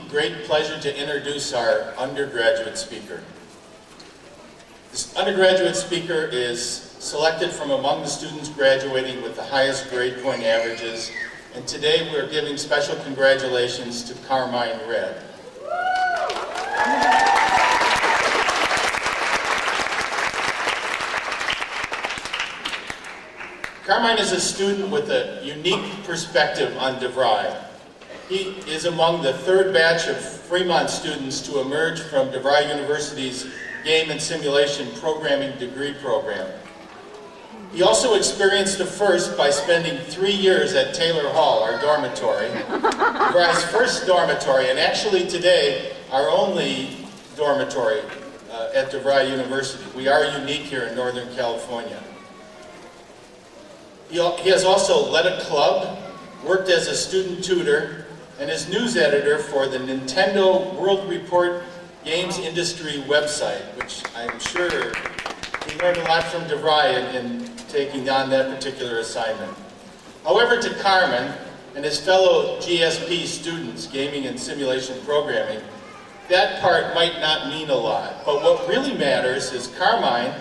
great pleasure to introduce our undergraduate speaker. This undergraduate speaker is selected from among the students graduating with the highest grade point averages, and today we're giving special congratulations to Carmine Red. Carmine is a student with a unique perspective on DeVry. He is among the third batch of Fremont students to emerge from DeVry University's Game and Simulation Programming degree program. He also experienced a first by spending 3 years at Taylor Hall, our dormitory, DeVry's first dormitory, and actually today our only dormitory at DeVry University. We are unique here in Northern California. He has also led a club, worked as a student tutor, and is news editor for the Nintendo World Report games industry website, which I'm sure he learned a lot from DeVry in taking on that particular assignment. However, to Carmine and his fellow GSP students, Gaming and Simulation Programming, that part might not mean a lot. But what really matters is Carmine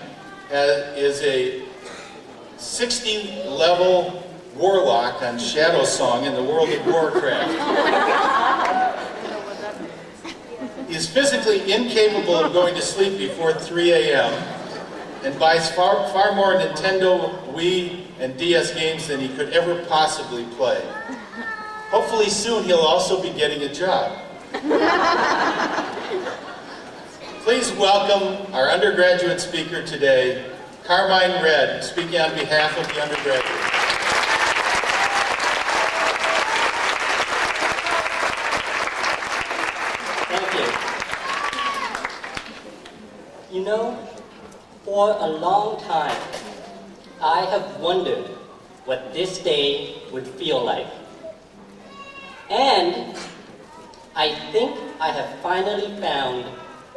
is a 60-level warlock on Shadow Song in the world of Warcraft. He is physically incapable of going to sleep before 3 a.m. and buys far more Nintendo, Wii, and DS games than he could ever possibly play. Hopefully soon he'll also be getting a job. Please welcome our undergraduate speaker today, Carmine Red, speaking on behalf of the undergraduates. Thank you. You know, for a long time, I have wondered what this day would feel like. And I think I have finally found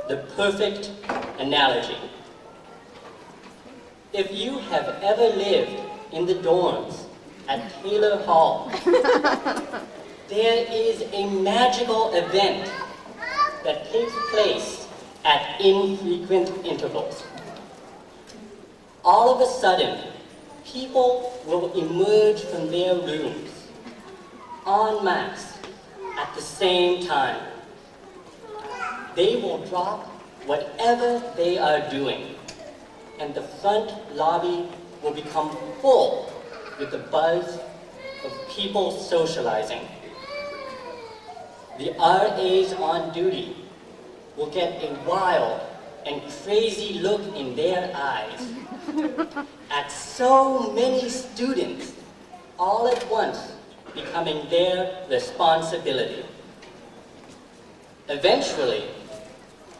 the perfect analogy. If you have ever lived in the dorms at Taylor Hall, there is a magical event that takes place at infrequent intervals. All of a sudden, people will emerge from their rooms en masse at the same time. They will drop whatever they are doing, and the front lobby will become full with the buzz of people socializing. The RAs on duty will get a wild and crazy look in their eyes at so many students all at once becoming their responsibility. Eventually,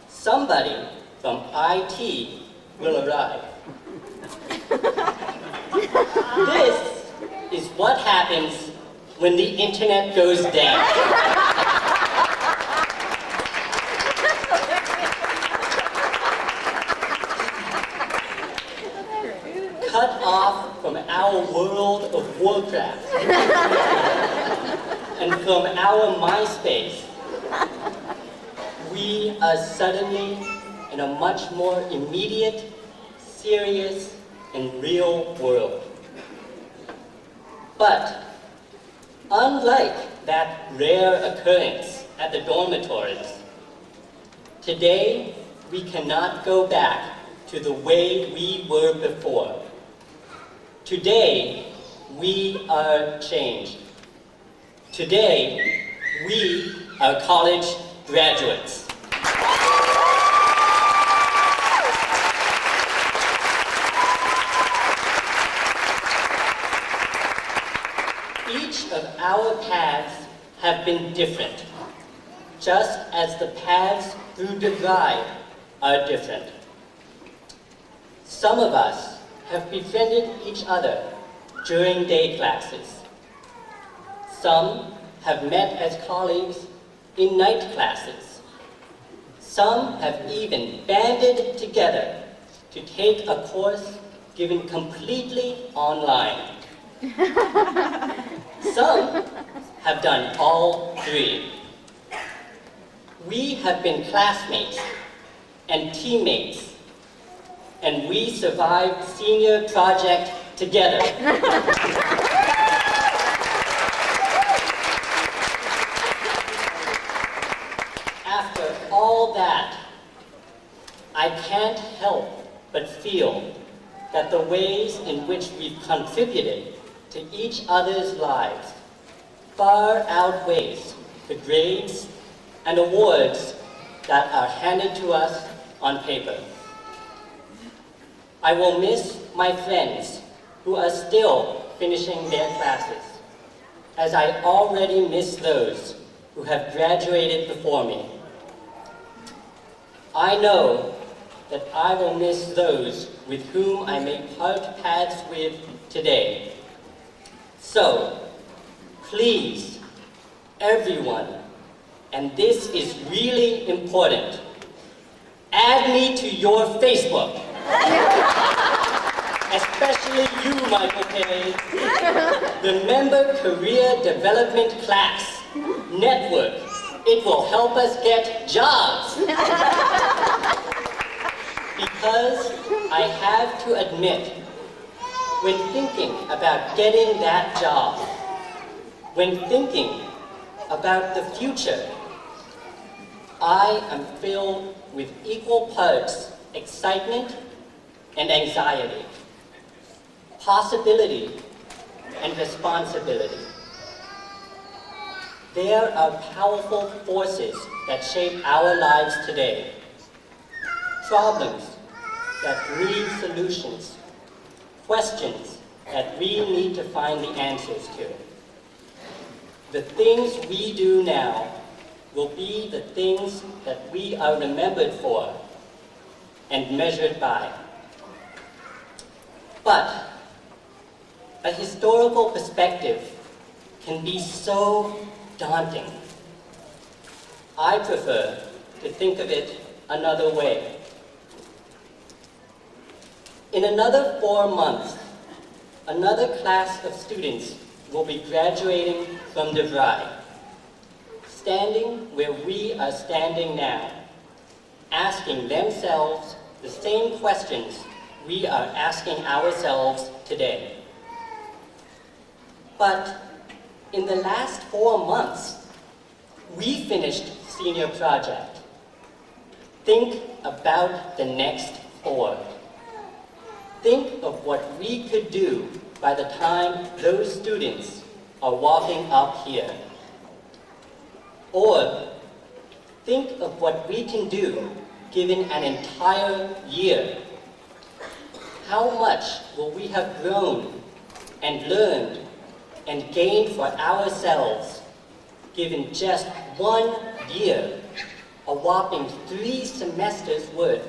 somebody from IT will arrive. This is what happens when the internet goes down. Cut off from our world of Warcraft and from our MySpace, we are suddenly in a much more immediate, serious, and real world. But unlike that rare occurrence at the dormitories, today we cannot go back to the way we were before. Today, we are changed. Today, we are college graduates. Each of our paths have been different, just as the paths through DeVry are different. Some of us have befriended each other during day classes. Some have met as colleagues in night classes. Some have even banded together to take a course given completely online. Some have done all three. We have been classmates and teammates, and we survived senior project together. After all that, I can't help but feel that the ways in which we've contributed to each other's lives far outweighs the grades and awards that are handed to us on paper. I will miss my friends who are still finishing their classes, as I already miss those who have graduated before me. I know that I will miss those with whom I may part paths with today. So, please, everyone, and this is really important, add me to your Facebook. Especially you, Michael Page. The Member Career Development Class Network. It will help us get jobs. Because I have to admit, when thinking about getting that job, when thinking about the future, I am filled with equal parts excitement and anxiety, possibility and responsibility. There are powerful forces that shape our lives today, problems that need solutions, questions that we need to find the answers to. The things we do now will be the things that we are remembered for and measured by. But a historical perspective can be so daunting. I prefer to think of it another way. In another 4 months, another class of students will be graduating from DeVry, standing where we are standing now, asking themselves the same questions we are asking ourselves today. But in the last 4 months, we finished senior project. Think about the next 4. Think of what we could do by the time those students are walking up here. Or think of what we can do given an entire year. How much will we have grown and learned and gained for ourselves given just 1 year, a whopping 3 semesters worth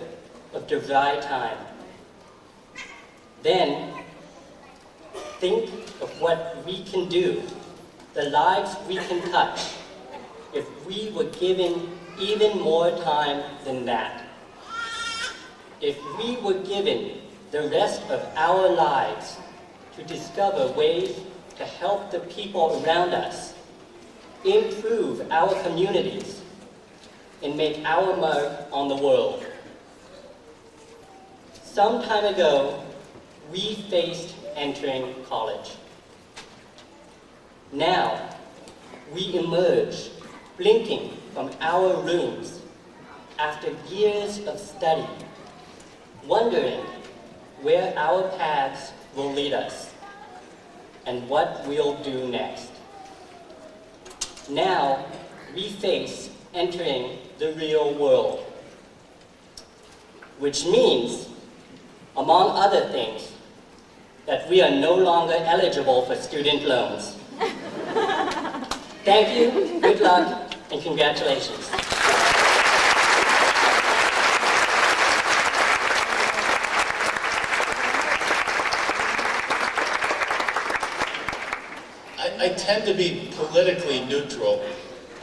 of DeVry time? Then, think of what we can do, the lives we can touch, if we were given even more time than that. If we were given the rest of our lives to discover ways to help the people around us, improve our communities, and make our mark on the world. Some time ago, we faced entering college. Now, we emerge, blinking from our rooms after years of study, wondering where our paths will lead us and what we'll do next. Now, we face entering the real world, which means, among other things, that we are no longer eligible for student loans. Thank you, good luck, and congratulations. I tend to be politically neutral,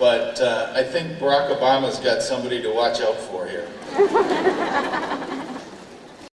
but I think Barack Obama's got somebody to watch out for here.